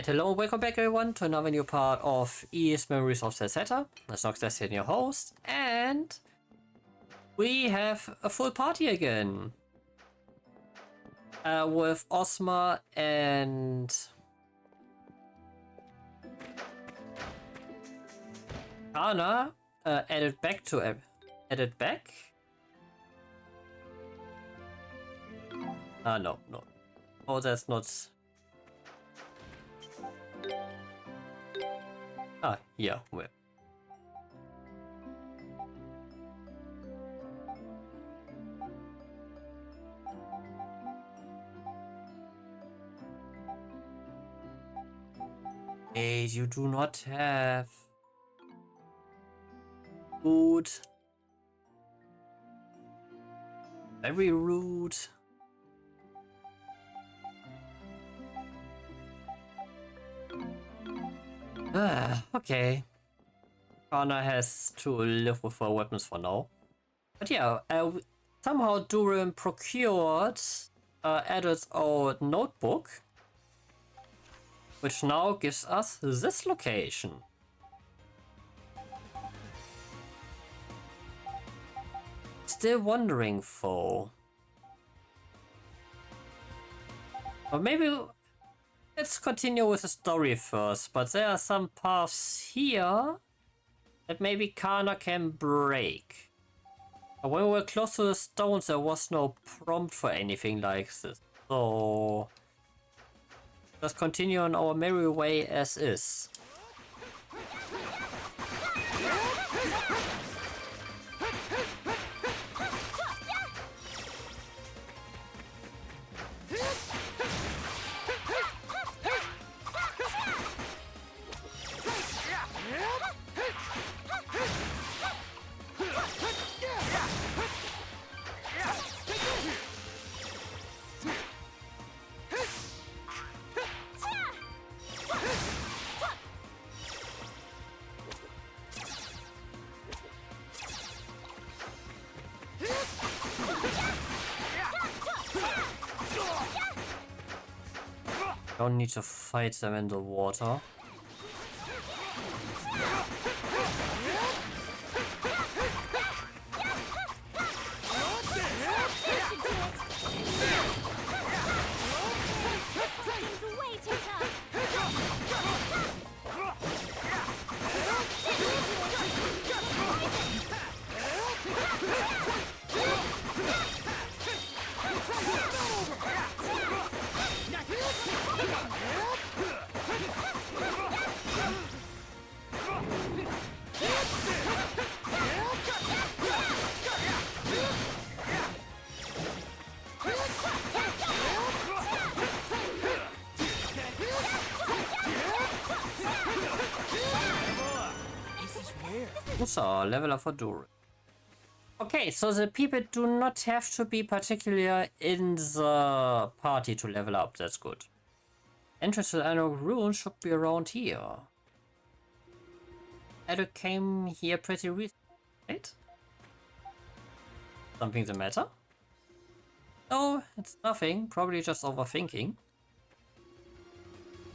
And hello, welcome back everyone to another new part of Memories of Celceta. That's Nox Destin, your host, and we have a full party again. With Osma and Anna added back. No. Oh, that's not. Yeah, well. Hey, you do not have food. Very rude. Okay. Anna has to live with her weapons for now. But yeah, somehow Durin procured Adult's old notebook, which now gives us this location. Still wondering though. Or maybe let's continue with the story first, but there are some paths here that maybe Kana can break. But when we were close to the stones, there was no prompt for anything like this. So let's continue on our merry way as is. Don't need to fight them in the water. So, level up for Durin. Okay, so the people do not have to be particularly in the party to level up. That's good. Entrance to the Annual Ruin should be around here. Eldeel came here pretty recently, right? Something the matter? No, it's nothing. Probably just overthinking.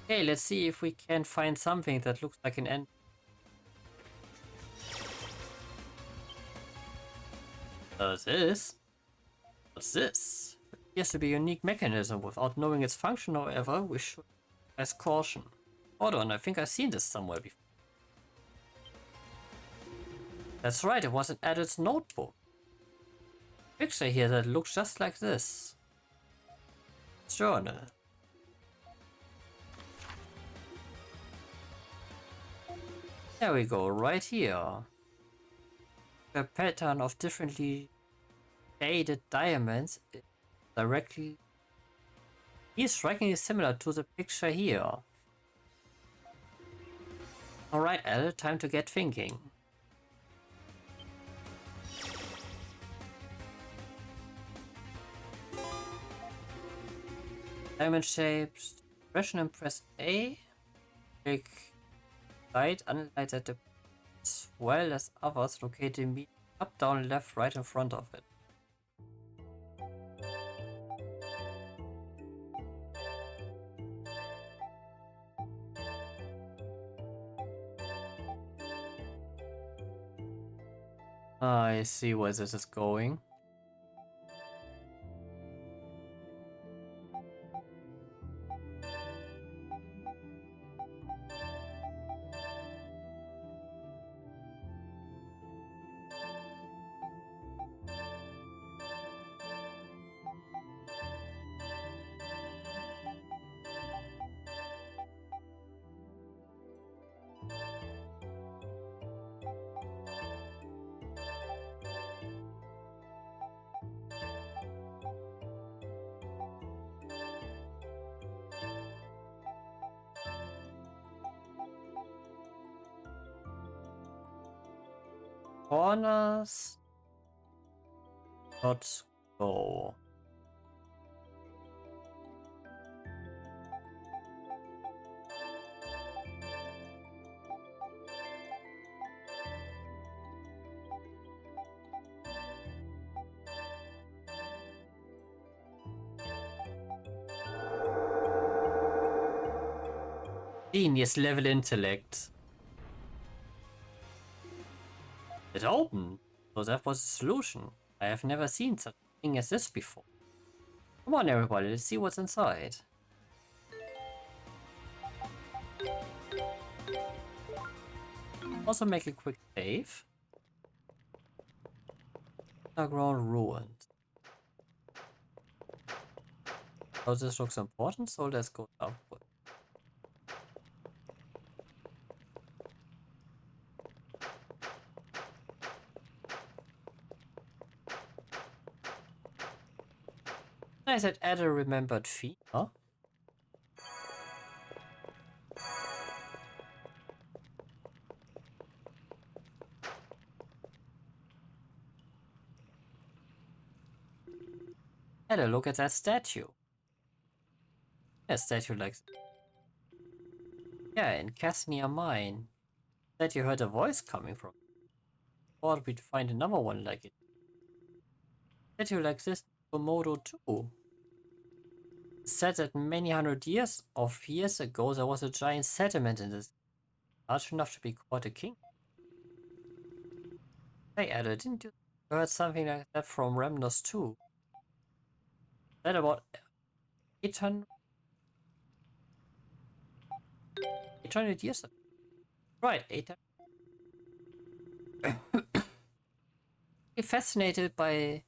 Okay, let's see if we can find something that looks like an end. What's this? It appears to be a unique mechanism. Without knowing its function, however, we should exercise caution. Hold on, I think I've seen this somewhere before. That's right, it was in Adult's notebook. Picture here that looks just like this. Journal. There we go, right here. A pattern of differently shaded diamonds is strikingly similar to the picture here. Alright, Eldeel, time to get thinking. Diamond shapes, press and press A. Click right, unlight at the as well as others located immediately up, down, left, right in front of it. I see where this is going. Corners. Not go. Genius level intellect. It opened, so that was the solution. I have never seen such a thing as this before. Come on everybody, let's see what's inside. Also make a quick save. Underground ruined. Oh, this looks important, so let's go upward. I said add a remembered feature. Had a look at that statue. A statue like... Yeah, in Casnia Mine. That you heard a voice coming from. Thought we'd find another one like it. Statue like this in Komodo too. Said that many hundred years ago there was a giant settlement in this, large enough to be called a king. Hey Ada, didn't you heard something like that from Remnos too? That about 800 years ago. Right, 800. I'm fascinated by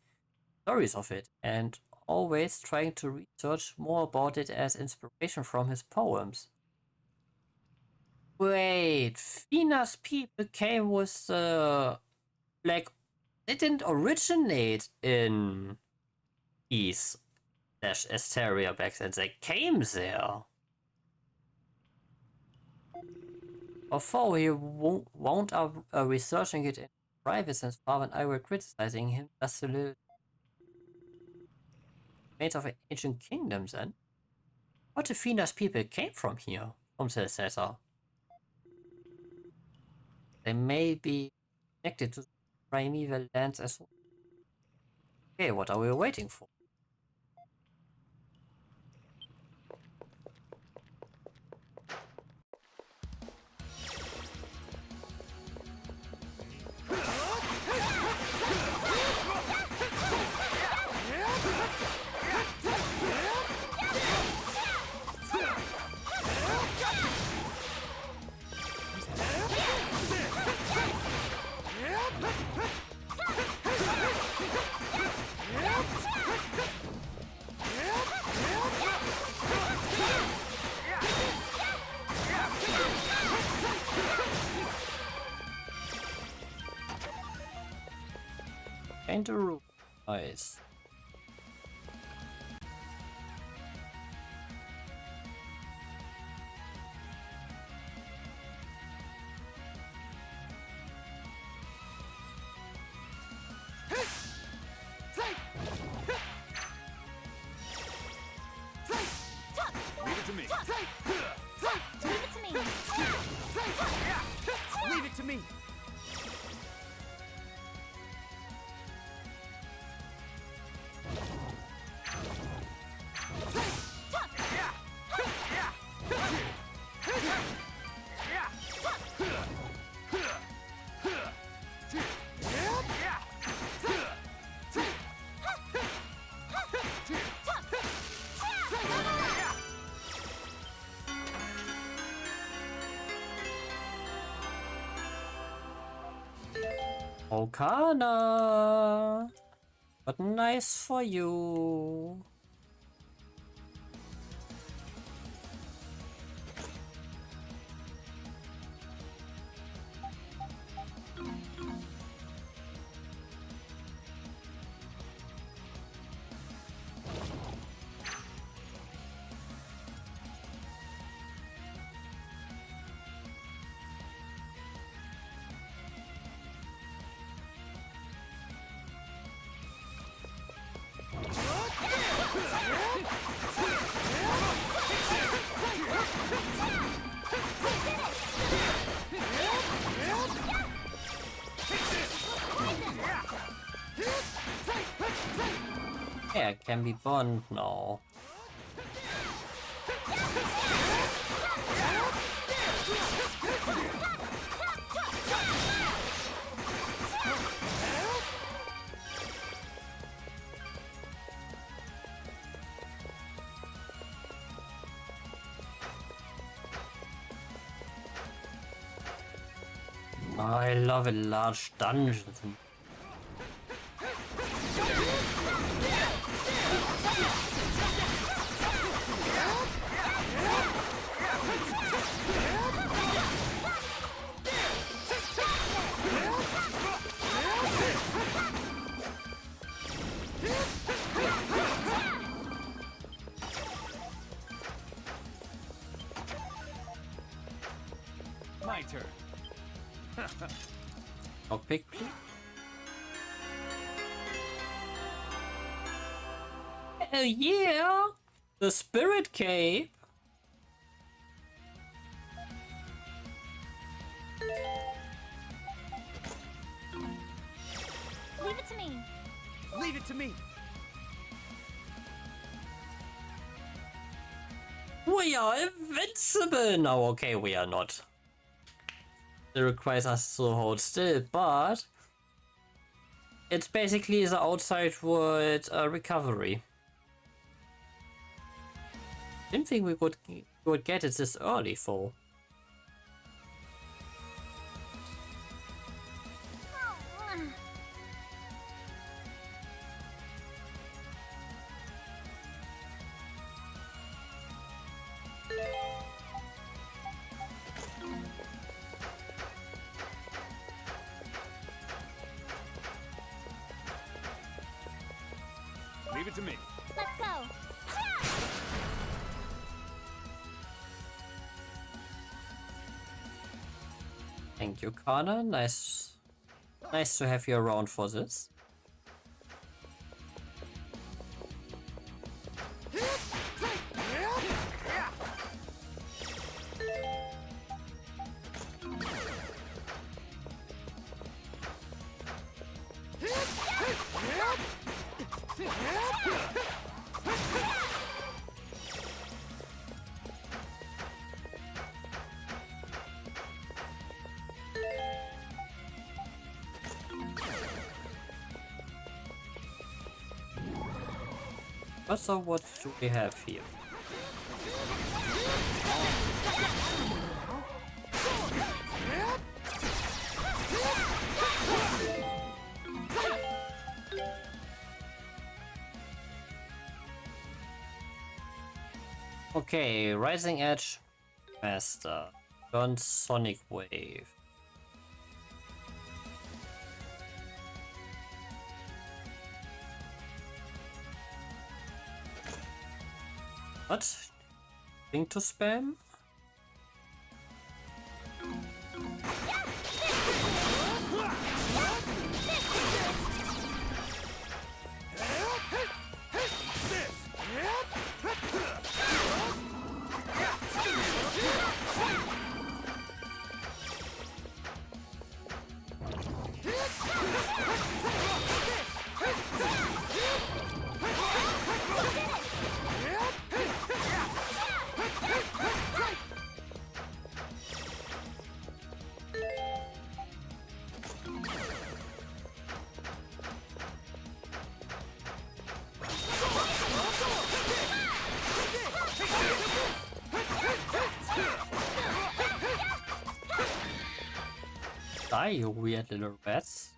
stories of it and always trying to research more about it as inspiration from his poems. Wait, Fina's people came with like, they didn't originate in East-Asteria back then, they came there. Although he wound up researching it in private since Father and I were criticizing him just a little made of ancient kingdoms then. What if Fina's people came from here, from Celceta? They may be connected to the primeval lands as well. Okay, what are we waiting for? Kangaroo eyes. Leave it to me. Leave it to me. Okana! But nice for you. Yeah, it can be burned now. I love a large dungeon. My turn. Lockpick, please. Hell yeah! The Spirit Cape! Leave it to me. Leave it to me. We are invincible! No, okay, we are not. It requires us to hold still, but it's basically the outside world recovery. Didn't think we would get it this early for. Leave it to me. Let's go. Thank you, Kana. Nice to have you around for this. So what do we have here? Okay, Rising Edge Master. Burn Sonic Wave. What? Thing to spam? Die, you weird little rats.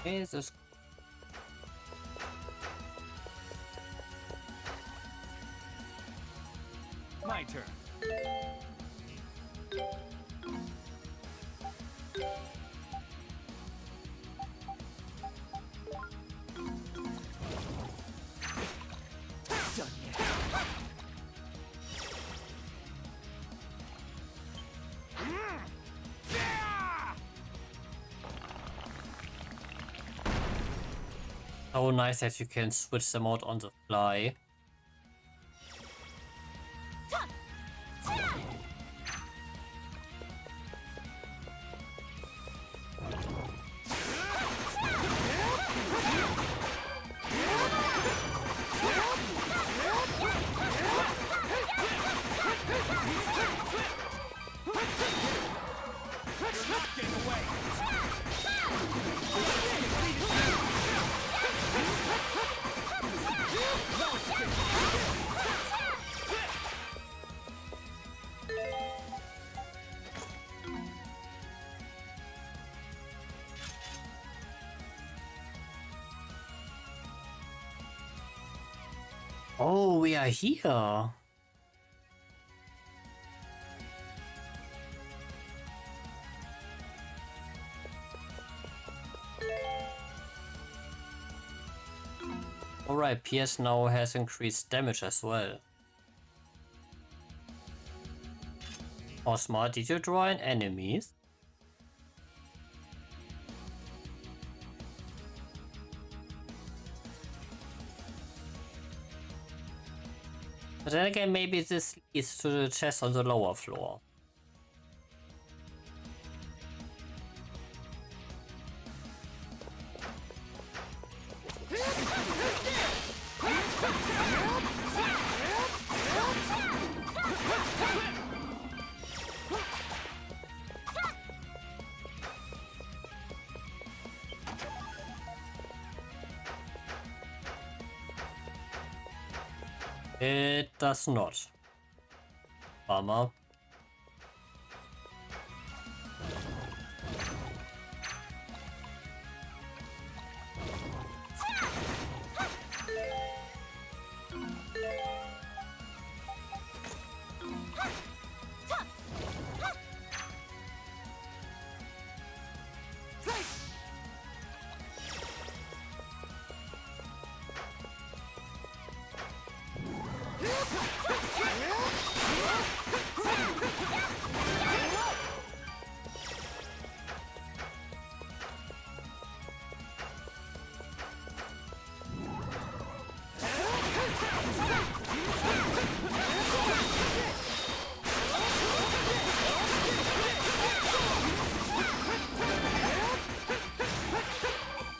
Jesus. My turn. Done yet. So nice that you can switch them out on the fly. You're not getting away. Oh, we are here. Alright, PS now has increased damage as well. How smart, did you draw in enemies? But then again, maybe this leads to the chest on the lower floor. It does not. Bummer.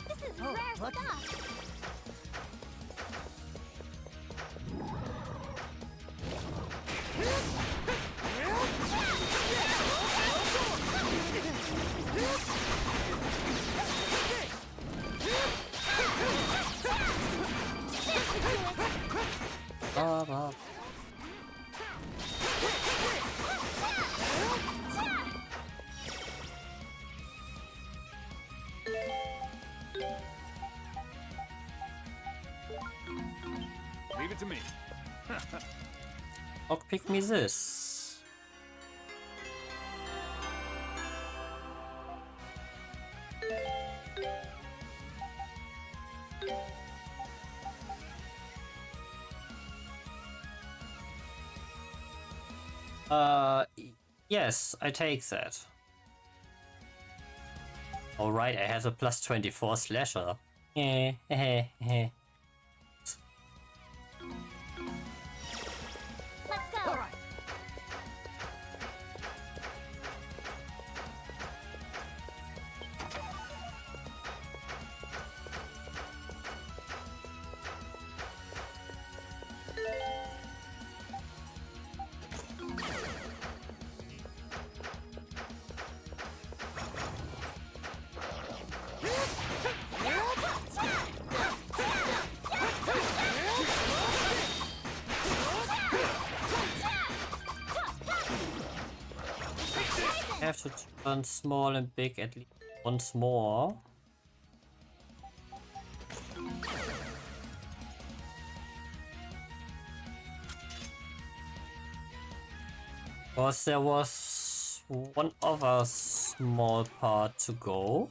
This is rare stuff. Leave it to me. Pick me this. Yes, I take that. Alright, I have a plus 24 slasher. Let's go. All right. I have to turn small and big at least once more. Because there was one other small part to go.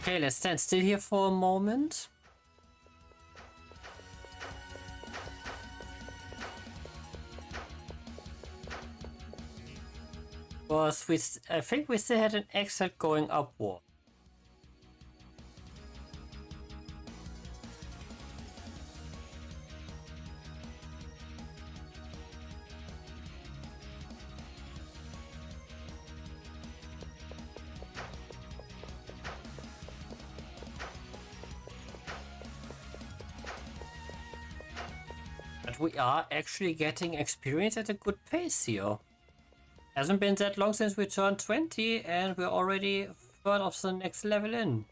Okay, let's stand still here for a moment. Because I think we still had an exit going upward. But we are actually getting experience at a good pace here. Hasn't been that long since we turned 20 and we're already a third of the next level in.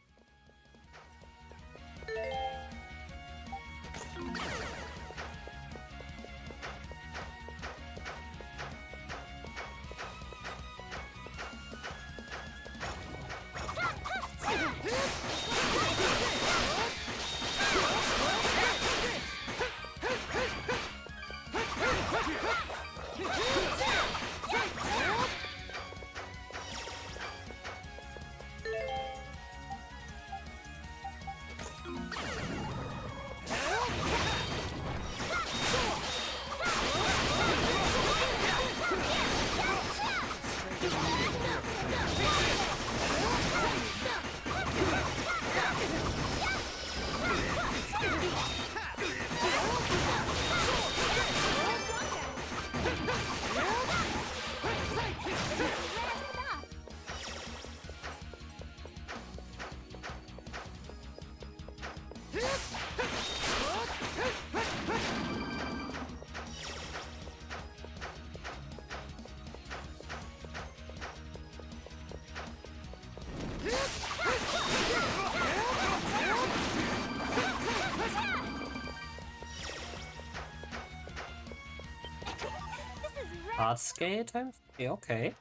Hard scale times 3, okay.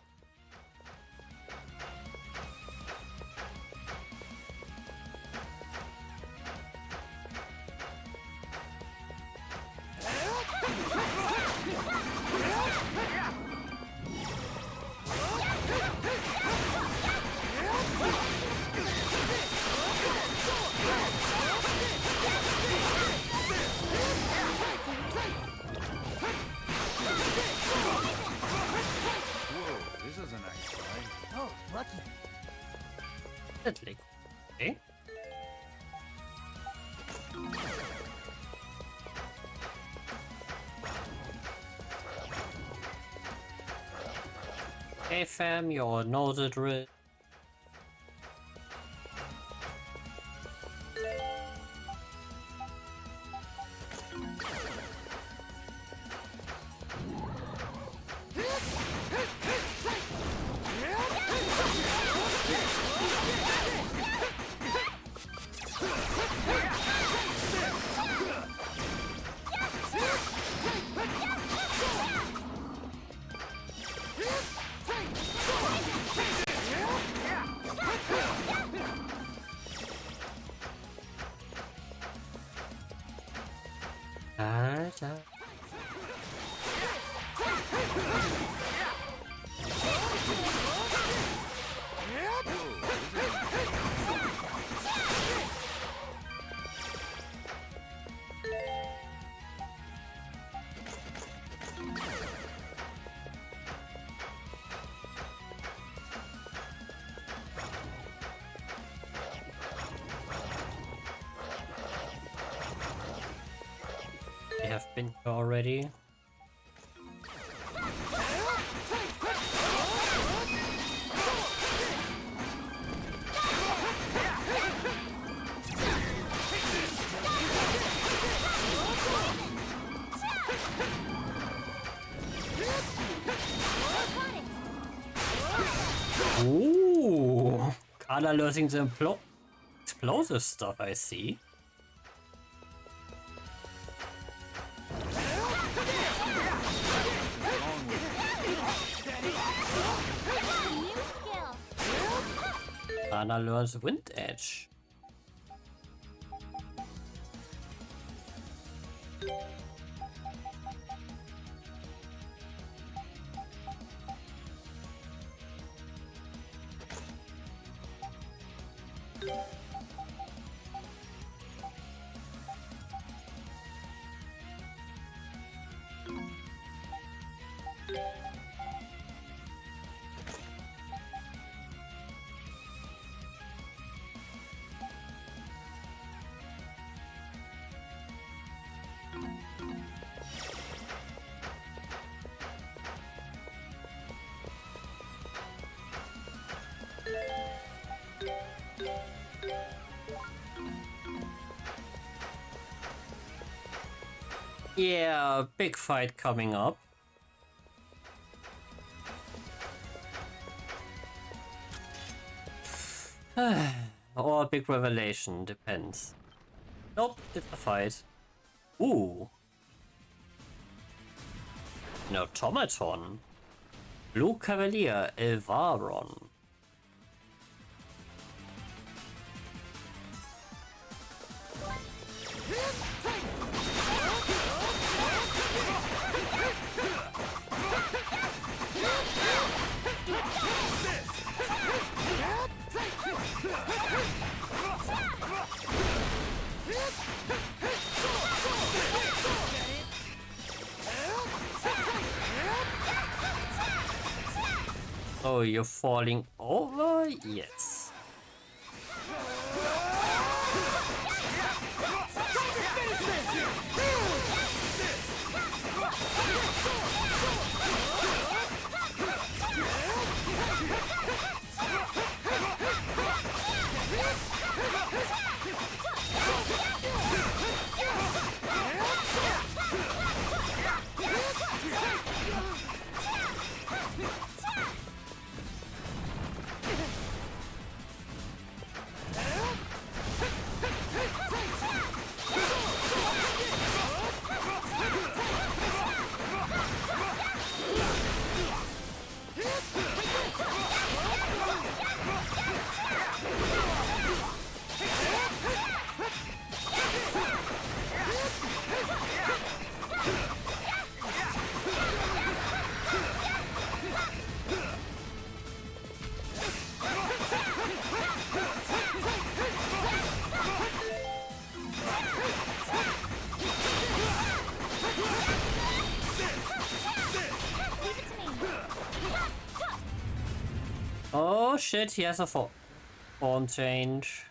Definitely. Okay. Hey fam, you know the drill. They have been here already. Ooh, Carla losing the explosive stuff, I see. Carla learns Wind Edge. Yeah, big fight coming up. Or a big revelation, depends. Nope, it's a fight. Ooh. An automaton. Blue Cavalier, Elvaron. Oh, you're falling over? Yes. Oh shit, he has a form change.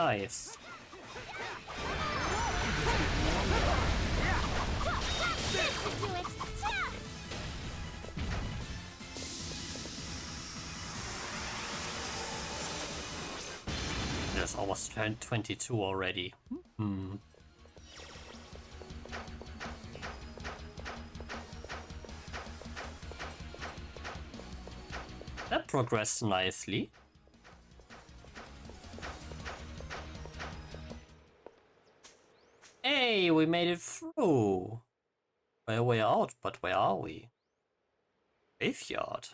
knives. Do it! It's almost turned 22 already. That progressed nicely. Hey, we made it through. We're way out, but where are we? Graveyard.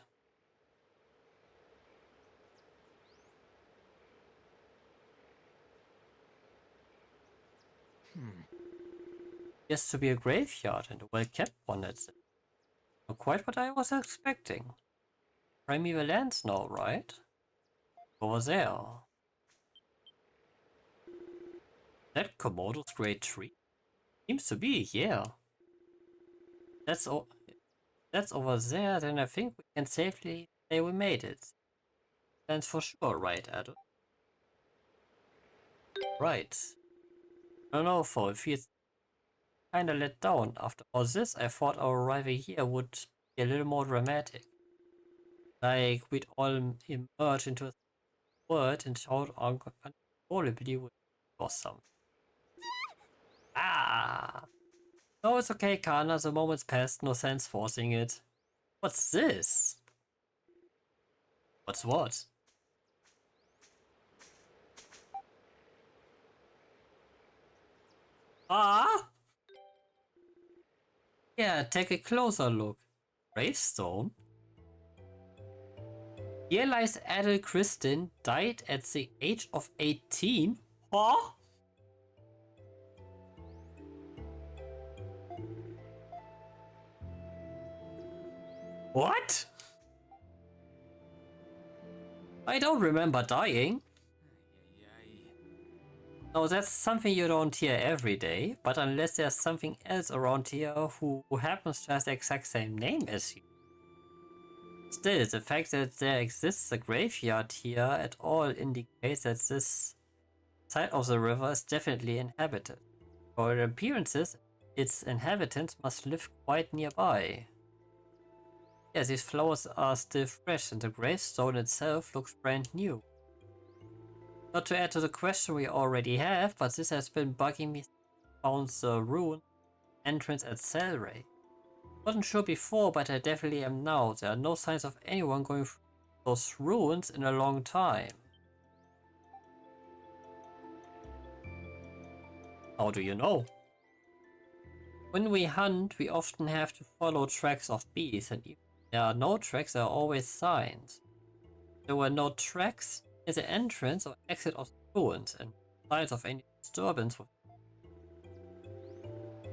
Yes, to be a graveyard and a well-kept one, that's it. Not quite what I was expecting. Primeval lands now, right? Over there. That Komodo's great tree? Seems to be, yeah. That's over there, then I think we can safely say we made it. That's for sure, right, Adam? Right. I don't know, for it feels kinda let down. After all this, I thought our arrival here would be a little more dramatic. Like, we'd all emerge into a word and shout uncontrollably or something. Ah! No, it's okay, Kana, the moment's passed, no sense forcing it. What's this? What's what? Ah! Yeah, take a closer look. Gravestone? Here lies Adel Kristin, died at the age of 18? Huh? What? I don't remember dying. No, that's something you don't hear every day, but unless there's something else around here who happens to have the exact same name as you. Still, the fact that there exists a graveyard here at all indicates that this side of the river is definitely inhabited. For appearances, its inhabitants must live quite nearby. Yeah, these flowers are still fresh and the gravestone itself looks brand new. Not to add to the question we already have, but this has been bugging me since I found the ruin entrance at Selray. Wasn't sure before, but I definitely am now. There are no signs of anyone going through those ruins in a long time. How do you know? When we hunt, we often have to follow tracks of bees, and even if there are no tracks, there are always signs. There were no tracks at the entrance or exit of the ruins, and signs of any disturbance.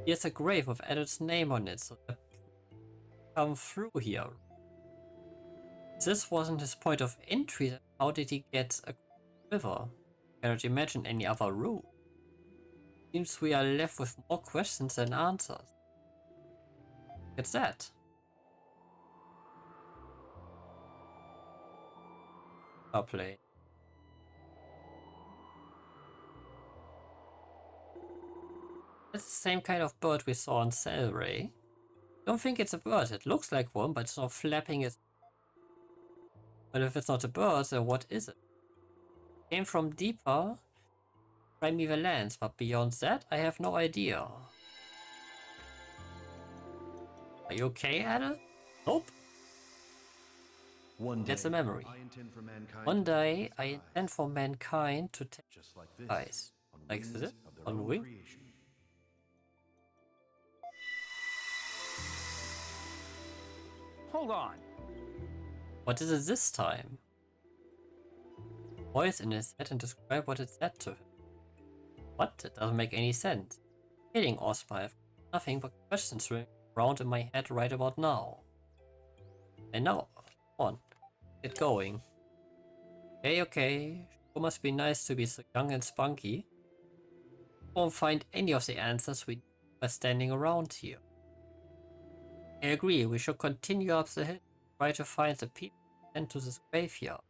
Here's a grave with Adam's name on it, so that come through here. If this wasn't his point of entry, then how did he get a river? Cannot imagine any other route. Seems we are left with more questions than answers. It's that. I'll play. That's the same kind of bird we saw on Selray. Don't think it's a bird. It looks like one, but it's not flapping its. But if it's not a bird, then what is it? Came from deeper primeval lands, but beyond that, I have no idea. Are you okay, Ada? Nope. That's a memory. One day, I intend for mankind to take eyes. Like this? On wing? Hold on. What is it this time? Voice in his head and describe what it said to him. What? It doesn't make any sense. Kidding, Ospa. I have nothing but questions swimming around in my head right about now. And now, come on, get going. Okay. Sure must be nice to be so young and spunky. Won't find any of the answers we need by standing around here. I agree, we should continue up the hill, try to find the people sent to this graveyard.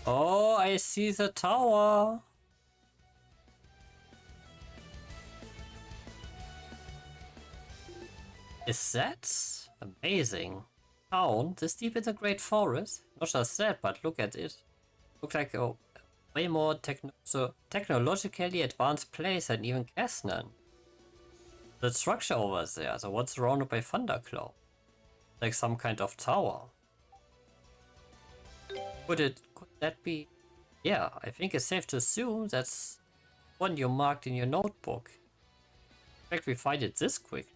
Oh, I see the tower. Is that amazing? Town this deep in the Great Forest? Not just that, but look at it. Looks like a way more technologically advanced place than even Casnan. The structure over there, the one surrounded by thundercloud. Like some kind of tower. Could that be? Yeah, I think it's safe to assume that's one you marked in your notebook. In fact, we find it this quick.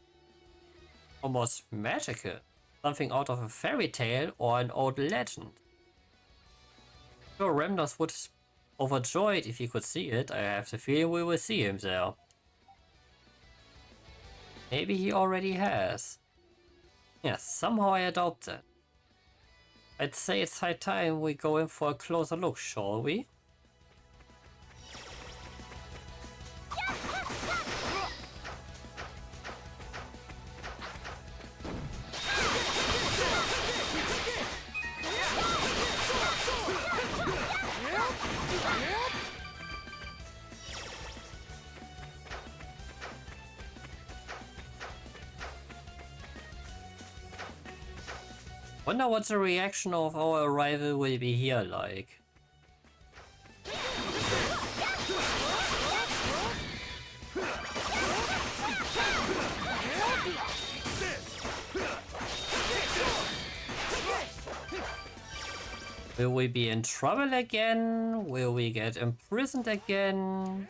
Almost magical. Something out of a fairy tale or an old legend. Sure, Remnos would be overjoyed if he could see it. I have the feeling we will see him there. Maybe he already has. Yes, somehow I doubt that. I'd say it's high time we go in for a closer look, shall we? Wonder what the reaction of our arrival will be here like. Will we be in trouble again? Will we get imprisoned again?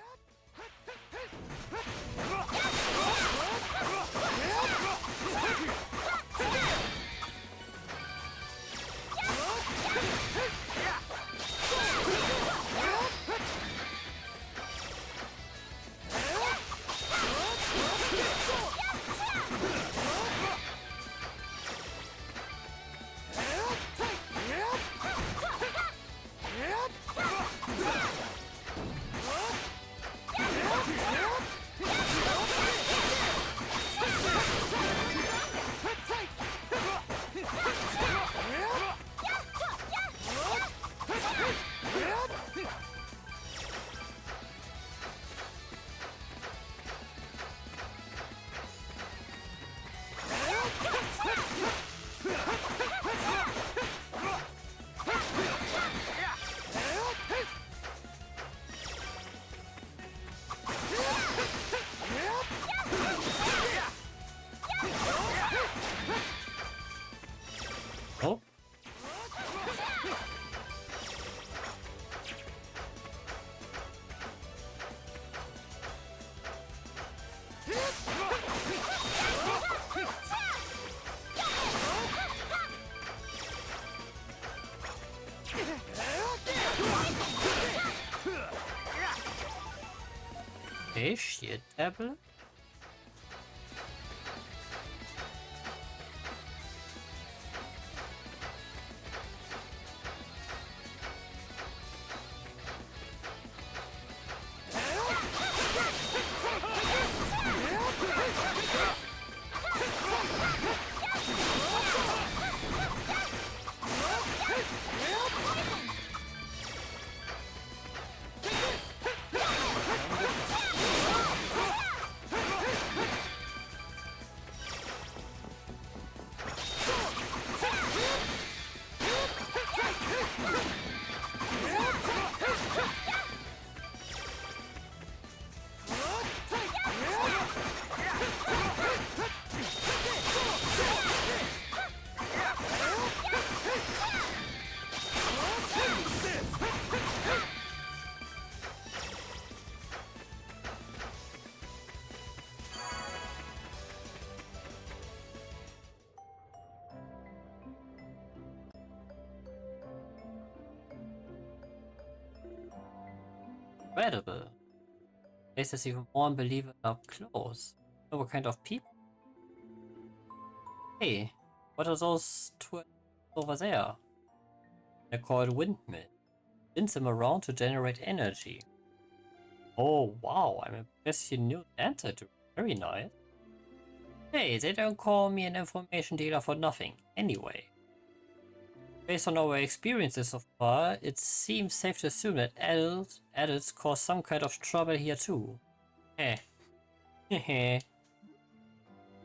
Oh. Okay, shield tablet. Incredible. Place is even more unbelievable up close. Oh, what kind of people? Hey, what are those two over there? They're called windmills. Spins them around to generate energy. Oh wow, I'm impressed you knew the answer to Very nice. Hey, they don't call me an information dealer for nothing, anyway. Based on our experiences so far, it seems safe to assume that adults cause some kind of trouble here too. Eh. Hehe.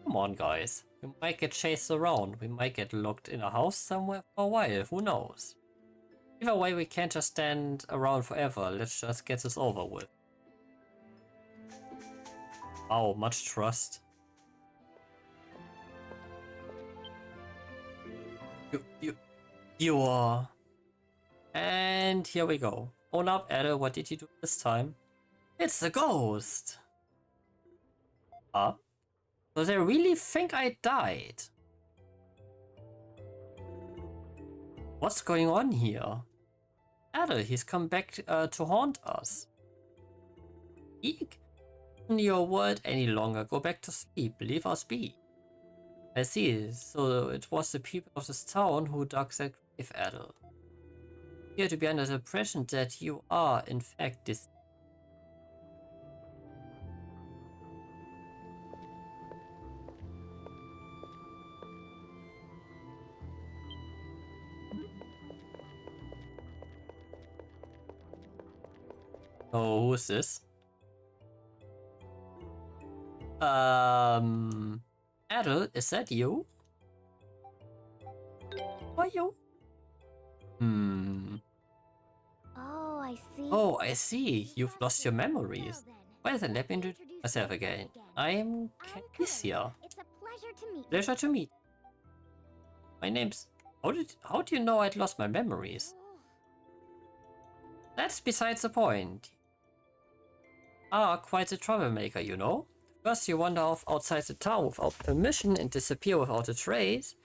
Come on, guys. We might get chased around, we might get locked in a house somewhere for a while, who knows? Either way, we can't just stand around forever, let's just get this over with. Wow, much trust. You are. And here we go. Own up, Eldeel, what did you do this time? It's the ghost! Huh? So they really think I died? What's going on here? Eldeel, he's come back to haunt us. Eek? Isn't your word any longer. Go back to sleep. Leave us be. I see. So it was the people of this town who dug that grave, Eldeel. Here to be under the impression that you are, in fact, this. Oh, who's this? Eldeel, is that you? Are you? Oh, I see. Oh, I see. You've lost your memories. Well then, let me introduce myself again. I'm Calicia. It's a pleasure to meet you. Pleasure to meet. My name's... How do you know I'd lost my memories? That's besides the point. Ah, quite a troublemaker, you know. First you wander off outside the town without permission and disappear without a trace.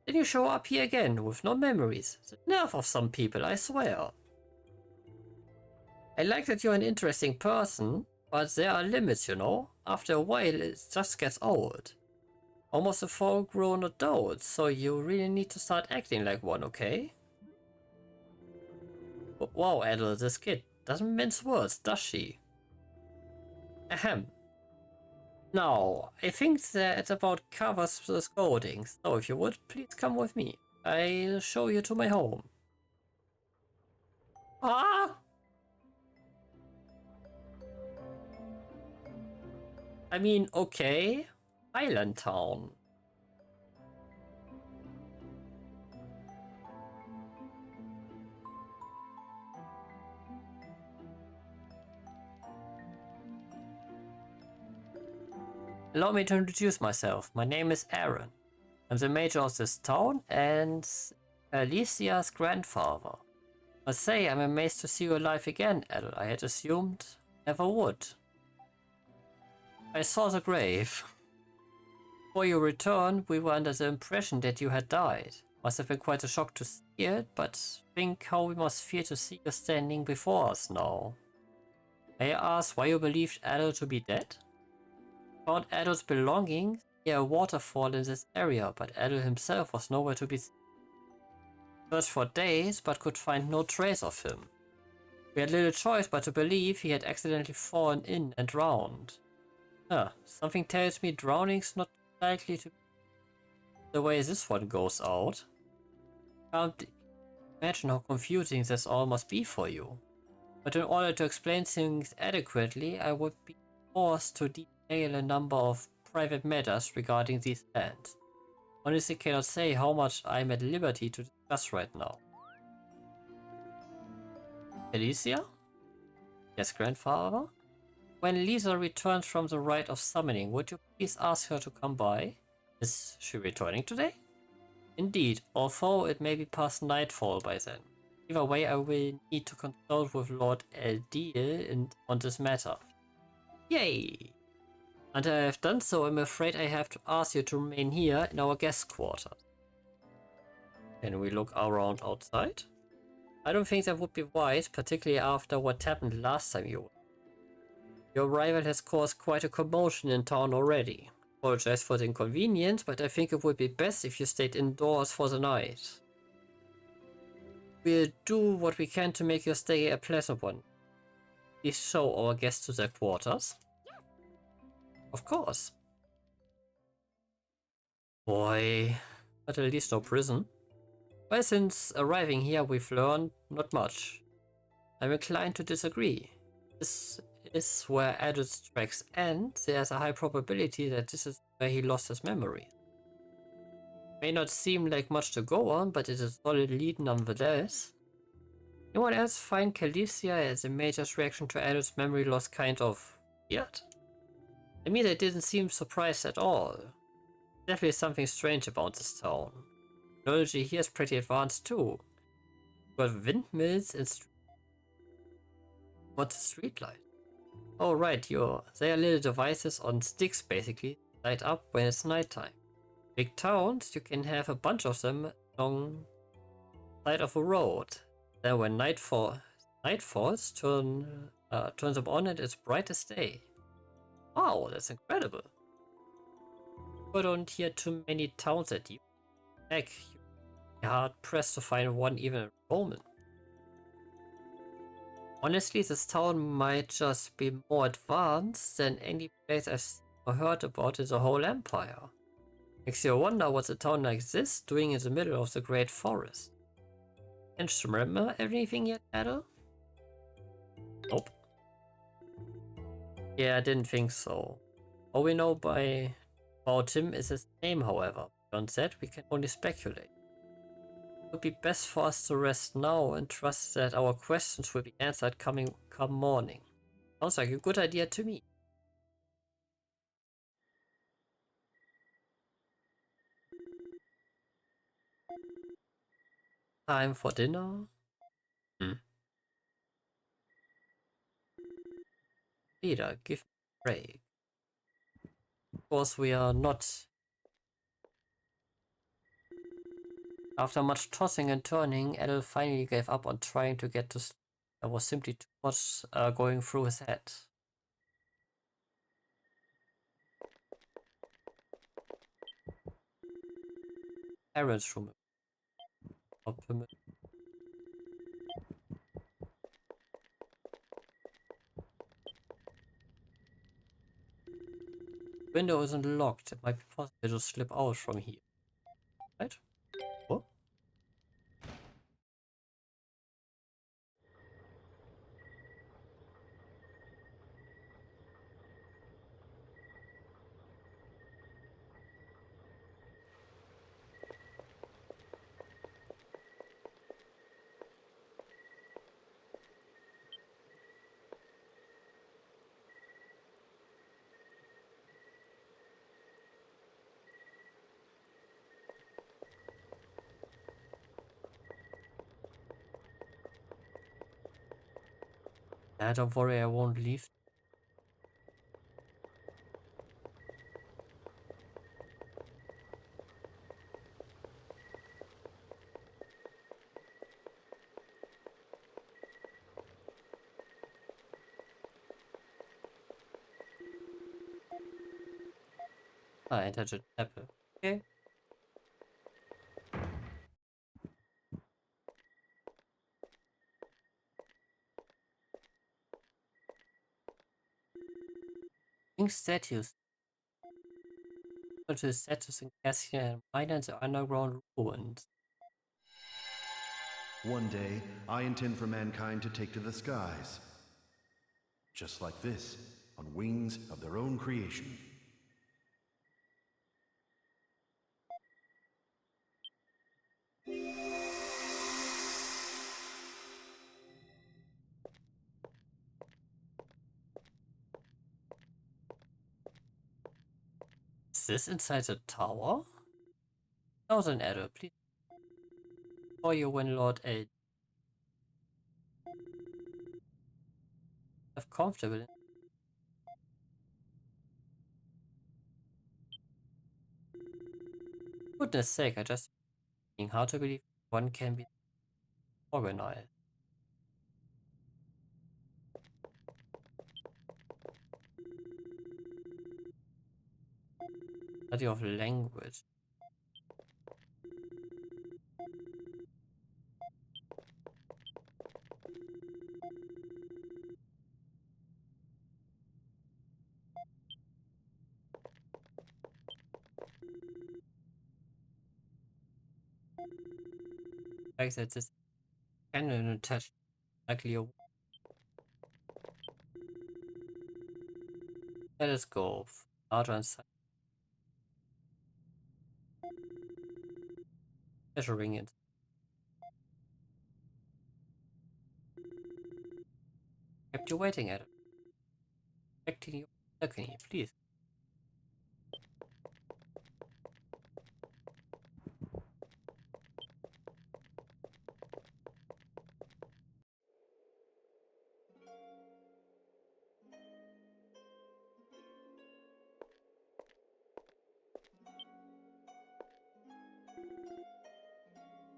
Then you show up here again with no memories. The nerve of some people, I swear. I like that you're an interesting person, but there are limits, you know. After a while it just gets old. Almost a full-grown adult, so you really need to start acting like one, okay? Wow, Eldeel, this kid doesn't mince words, does she? Ahem. Now, I think that about covers the scolding, so if you would, please come with me. I'll show you to my home. Ah! I mean, okay. Island Town. Allow me to introduce myself. My name is Aaron. I'm the mayor of this town and Alicia's grandfather. I must say, I'm amazed to see you alive again, Eldeel. I had assumed never would. I saw the grave. Before you returned, we were under the impression that you had died. Must have been quite a shock to see it, but think how we must feel to see you standing before us now. May I ask why you believed Eldeel to be dead? Found Eldeel's belongings near a waterfall in this area, but Eldeel himself was nowhere to be seen. Searched for days, but could find no trace of him. We had little choice but to believe he had accidentally fallen in and drowned. Something tells me drowning's not likely to be the way this one goes out. Can't imagine how confusing this all must be for you. But in order to explain things adequately, I would be forced to detail a number of private matters regarding these lands. Honestly cannot say how much I am at liberty to discuss right now. Alicia? Yes, grandfather? When Lisa returns from the rite of summoning, would you please ask her to come by? Is she returning today? Indeed, although it may be past nightfall by then. Either way, I will need to consult with Lord Eldeel on this matter. Yay! Until I have done so, I'm afraid I have to ask you to remain here in our guest quarters. Can we look around outside? I don't think that would be wise, particularly after what happened last time you were. Your arrival has caused quite a commotion in town already. Apologize for the inconvenience, but I think it would be best if you stayed indoors for the night. We'll do what we can to make your stay a pleasant one. Please show our guests to their quarters. Of course. Boy, but at least no prison. Well, since arriving here we've learned not much. I'm inclined to disagree. This is where Adult's tracks end. There's a high probability that this is where he lost his memory. May not seem like much to go on, but it is a solid lead nonetheless. Anyone else find Calicia as a major's reaction to Adult's memory loss kind of weird? I mean, they didn't seem surprised at all. Definitely something strange about this town. Technology here is pretty advanced too. Got windmills and what's a streetlight? Oh right, they are little devices on sticks basically, light up when it's nighttime. Big towns, you can have a bunch of them along the side of a road. Then when night falls, turn them on and it's bright as day. Wow, that's incredible. I don't hear too many towns at you. Heck, you're hard pressed to find one even in Roman. Honestly, this town might just be more advanced than any place I've seen or heard about in the whole empire. Makes you wonder what's a town like this doing in the middle of the great forest. Can't you remember anything yet, Adel? Nope. Yeah, I didn't think so. All we know about him is his name, however. Beyond that, we can only speculate. It would be best for us to rest now and trust that our questions will be answered come morning. Sounds like a good idea to me. Time for dinner? Leader, give me a break. Of course, we are not. After much tossing and turning, Edel finally gave up on trying to get to sleep. There was simply too much going through his head. Parents' room. Window isn't locked. It might be possible to slip out from here. Right? Oh. Don't worry, I won't leave. I entered a chapel. Okay. King statues. To statues in Cassia and mine and the underground ruins. One day, I intend for mankind to take to the skies. Just like this, on wings of their own creation. Is this inside the tower? No, then Adel, please. For you when Lord Eldeel. Have comfortable. Goodness sake, I just being hard to believe one can be organized. Study of language. Like that this cannon attached likely a... Let us go. Larger inside. Measuring it. Kept you waiting at it. Expecting you. Balcony, please.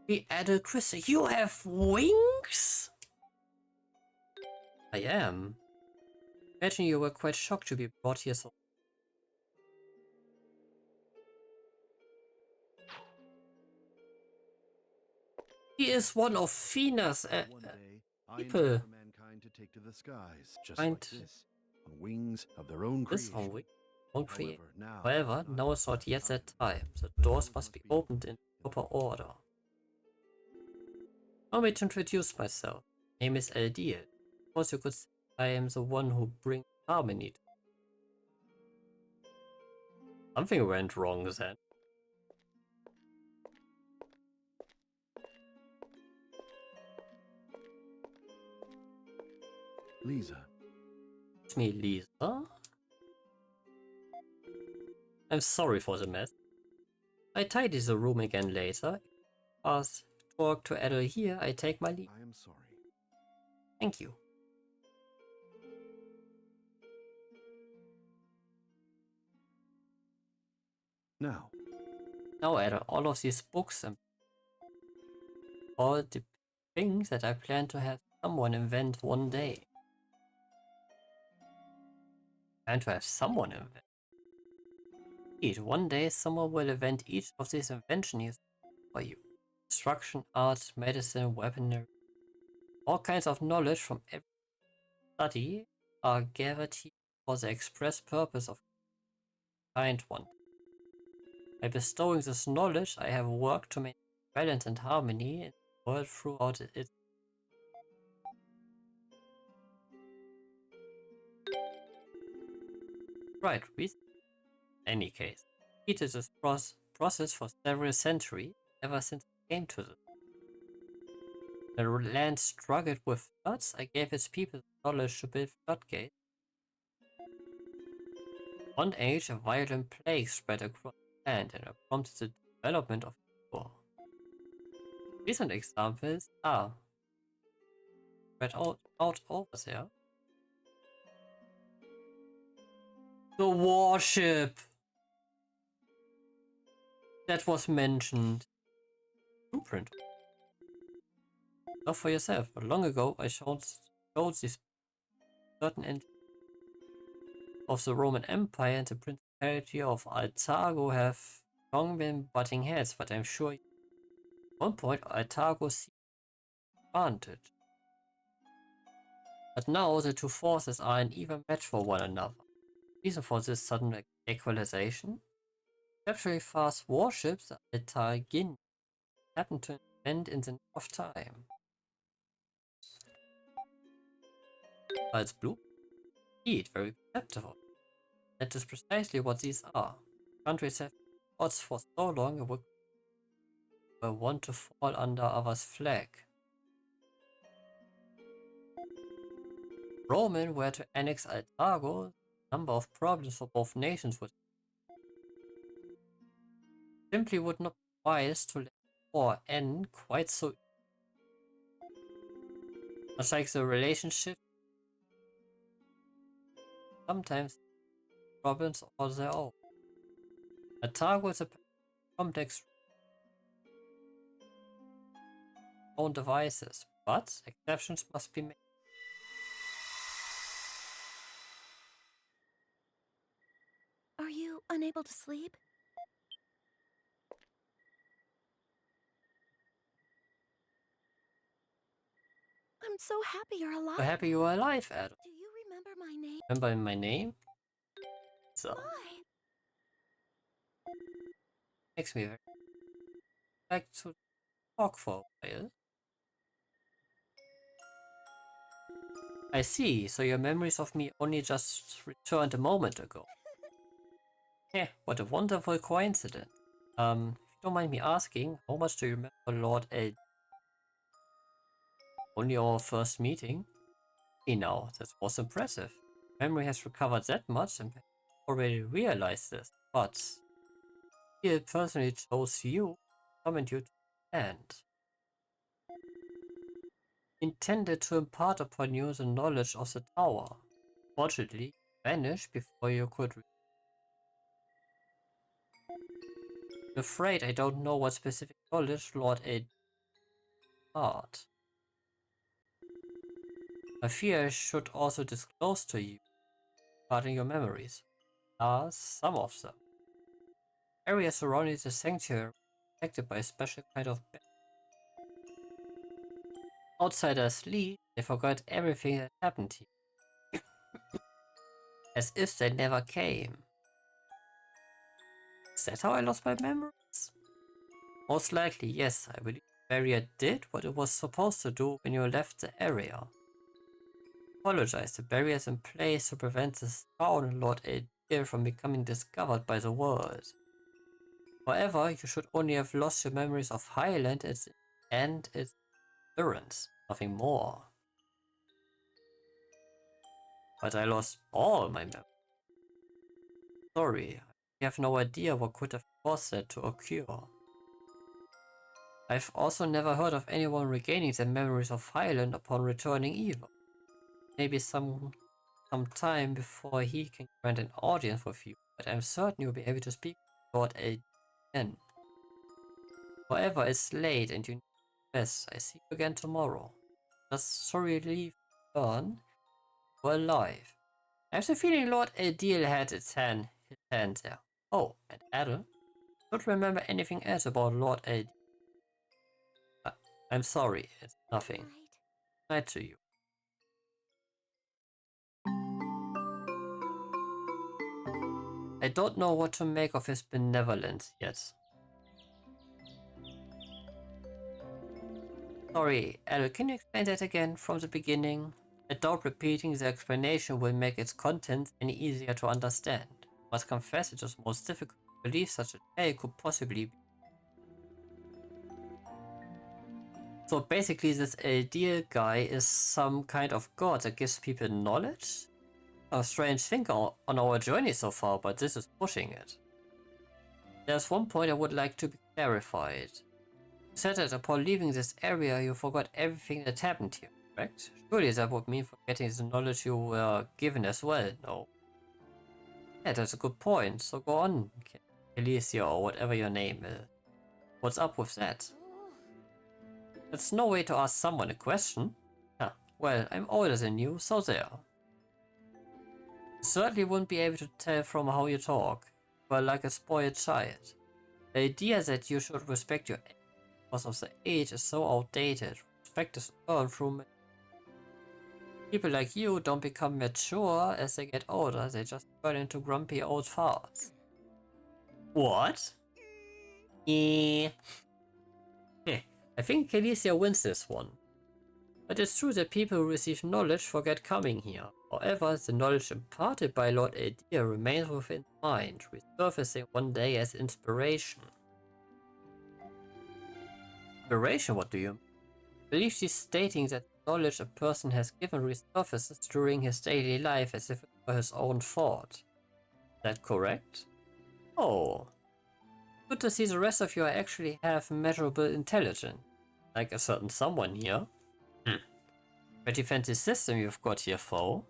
We added Chris. You have wings? I am. Imagine you were quite shocked to be brought here so... He is one of Fina's One day, I people. intend for mankind to take to the skies, just Find like this, on wings of their own this creation. on we won't create. Now, However, now is not yet that time. The doors must be opened in proper order. Allow me to introduce myself. My name is Eldeel. Of course you could say I am the one who brings harmony. Something went wrong then. Lisa. It's me, Lisa. I'm sorry for the mess. I tidy the room again later. As talk to Eldeel here, I take my leave. I am sorry. Thank you. Now, Eldeel, all of these books and all the things that I plan to have someone invent one day. And to have someone invent. Indeed, one day someone will invent each of these inventions for you. Construction, art, medicine, weaponry. All kinds of knowledge from every study are gathered here for the express purpose of kind one. By bestowing this knowledge, I have worked to maintain balance and harmony in the world throughout its... Right, reason. In any case, it is this process for several centuries, ever since it came to this. The land struggled with floods, I gave its people the knowledge to build floodgates. One age, a violent plague spread across the land and prompted the development of war. Recent examples are spread out over there. The warship that was mentioned. Blueprint. Not for yourself, but long ago I showed these certain engines of the Roman Empire and the Principality of Altago have long been butting heads, but I'm sure at one point Altago seized advantage. But now the two forces are an even match for one another. Reason for this sudden equalization? Exceptionally fast warships, the Altargin, happened to invent in the nick of time. It's blue? Indeed, very perceptive. That is precisely what these are. Countries have odds for so long it would want to fall under others' flag. Roman were to annex Altago, the number of problems for both nations would simply would not be wise to let war end quite so. Much like the relationship, sometimes problems of their own. Altago is a complex own devices, but exceptions must be made. Are you unable to sleep? I'm so happy you're alive. So happy you are alive, Adam. Do you remember my name? Remember my name? So Why? makes me very like to talk for a while. I see, so your memories of me only just returned a moment ago. Yeah, what a wonderful coincidence. If you don't mind me asking, how much do you remember Lord Eldeel? Only our first meeting? Hey now, that was impressive. Memory has recovered that much and I already realized this, but he personally chose you, summoned you to the end. Intended to impart upon you the knowledge of the tower. Fortunately, you vanished before you could. I'm afraid I don't know what specific knowledge Lord Eldeel had. I fear I should also disclose to you regarding your memories. Some of them. Areas surrounding the sanctuary are protected by a special kind of outsiders leave, they forgot everything that happened here. As if they never came. Is that how I lost my memories? Most likely, yes. I believe the barrier did what it was supposed to do when you left the area. Apologize, the barrier is in place to prevent this town and Lord Eldeel from becoming discovered by the world. However, you should only have lost your memories of Highland and its endurance, nothing more. But I lost all my memories. Sorry, I have no idea what could have caused that to occur. I've also never heard of anyone regaining their memories of Highland upon returning either. Maybe some time before he can grant an audience with you, but I'm certain you'll be able to speak with Lord Eldeel again. However, it's late and you need rest. I see you again tomorrow. Just sorry leave return. You're alive. I have the feeling Lord Eldeel had his hand there. Oh, and Adel? Don't remember anything else about Lord Eldeel. I'm sorry, it's nothing. Night to you. I don't know what to make of his benevolence yet. Sorry, Adel, can you explain that again from the beginning? I doubt repeating the explanation will make its content any easier to understand. I must confess it is most difficult to believe such a tale could possibly be. So basically this Eldeel guy is some kind of god that gives people knowledge? A strange thing on our journey so far, but this is pushing it. There's one point I would like to be clarified. You said that upon leaving this area you forgot everything that happened here, correct? Surely that would mean forgetting the knowledge you were given as well, no? Yeah, that's a good point, so go on, Alicia or whatever your name is. What's up with that? That's no way to ask someone a question. Ah, well, I'm older than you, so there. You certainly wouldn't be able to tell from how you talk. You are like a spoiled child. The idea that you should respect your age because of the age is so outdated. Respect is earned through people like you don't become mature as they get older, they just turn into grumpy old farts. What? Yeah. I think Alicia wins this one. But it's true that people who receive knowledge forget coming here. However, the knowledge imparted by Lord Eldeel remains within the mind, resurfacing one day as inspiration. Inspiration, what do you mean? I believe she's stating that the knowledge a person has given resurfaces during his daily life as if it were his own thought. Is that correct? Oh. Good to see the rest of you actually have measurable intelligence. Like a certain someone here. Pretty fancy system you've got here, foe.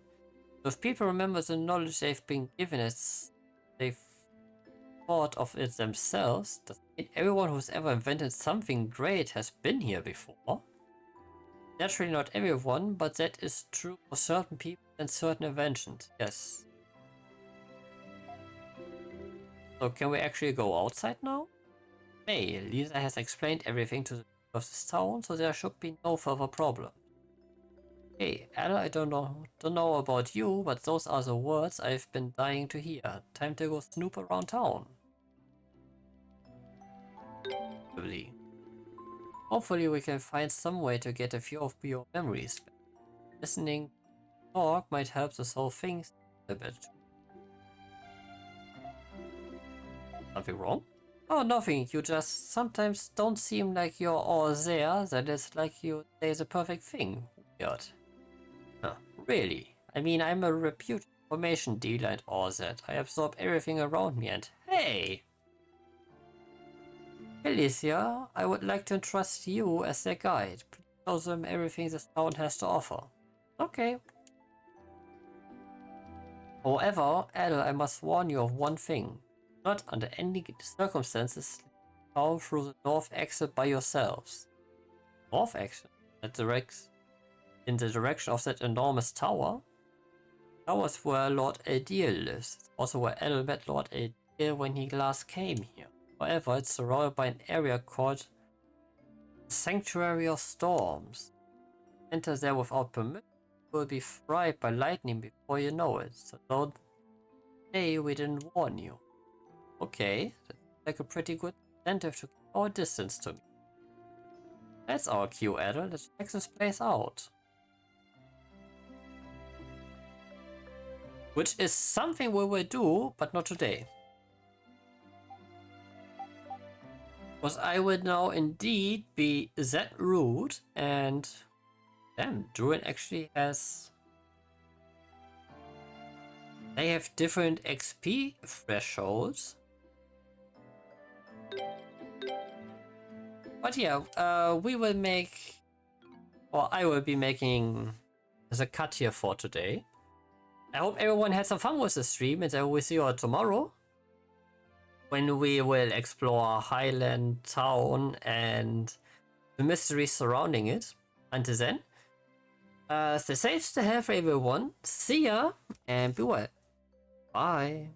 So if people remember the knowledge they've been given as they've thought of it themselves, does it mean everyone who's ever invented something great has been here before? Naturally not everyone, but that is true for certain people and certain inventions, yes. So can we actually go outside now? Hey, Lisa has explained everything to the people of this town, so there should be no further problem. Hey, Ada, I don't know about you, but those are the words I've been dying to hear. Time to go snoop around town. Probably. Hopefully we can find some way to get a few of your memories back. Listening talk might help to solve things a bit. Something wrong? Oh, nothing. You just sometimes don't seem like you're all there. That is like you say the perfect thing. Weird. Huh, really? I mean, I'm a reputed information dealer and all that. I absorb everything around me and hey! Alicia, I would like to entrust you as their guide. Please show them everything this town has to offer. Okay. However, Adel, I must warn you of one thing. Not under any circumstances go through the north exit by yourselves. North exit? That directs in the direction of that enormous tower? Tower's where Lord Eldeel lives. It's also where Adel met Lord Eldeel when he last came here. However, it's surrounded by an area called Sanctuary of Storms. Enter there without permission, you will be fried by lightning before you know it. So don't say we didn't warn you. Okay, that's like a pretty good incentive to keep our distance to me. That's our cue, Adel. Let's check this place out. Which is something we will do, but not today. Because I would now indeed be that rude and... Damn, Druid actually has... They have different XP thresholds. But yeah, we will make... Or I will be making the cut here for today. I hope everyone had some fun with the stream and I will see you all tomorrow. When we will explore Highland Town and the mysteries surrounding it. Until then, stay safe, stay healthy everyone. See ya and be well. Bye.